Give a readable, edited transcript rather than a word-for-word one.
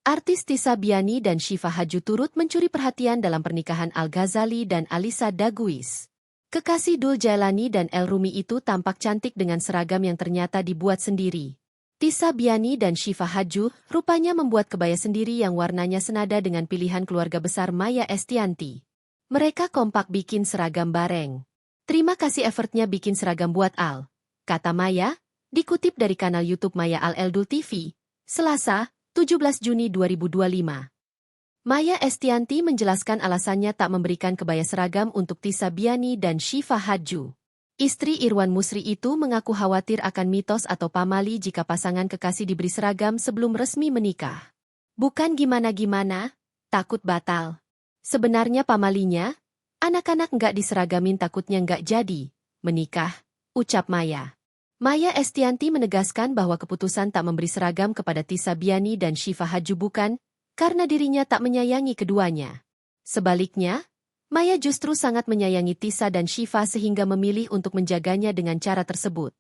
Artis Tisa Biani dan Syifa Haju turut mencuri perhatian dalam pernikahan Al-Ghazali dan Alisa Daguis. Kekasih Dul Jailani dan El Rumi itu tampak cantik dengan seragam yang ternyata dibuat sendiri. Tisa Biani dan Syifa Haju rupanya membuat kebaya sendiri yang warnanya senada dengan pilihan keluarga besar Maya Estianty. Mereka kompak bikin seragam bareng. "Terima kasih effortnya bikin seragam buat Al," kata Maya, dikutip dari kanal YouTube Maya Al Eldul TV, Selasa, 17 Juni 2025. Maya Estianty menjelaskan alasannya tak memberikan kebaya seragam untuk Tisa Biani dan Syifa Haju. Istri Irwan Musri itu mengaku khawatir akan mitos atau pamali jika pasangan kekasih diberi seragam sebelum resmi menikah. "Bukan gimana-gimana, takut batal. Sebenarnya pamalinya, anak-anak nggak diseragamin takutnya nggak jadi menikah," ucap Maya. Maya Estianty menegaskan bahwa keputusan tak memberi seragam kepada Tisa Biani dan Syifa Haju bukan karena dirinya tak menyayangi keduanya. Sebaliknya, Maya justru sangat menyayangi Tisa dan Syifa sehingga memilih untuk menjaganya dengan cara tersebut.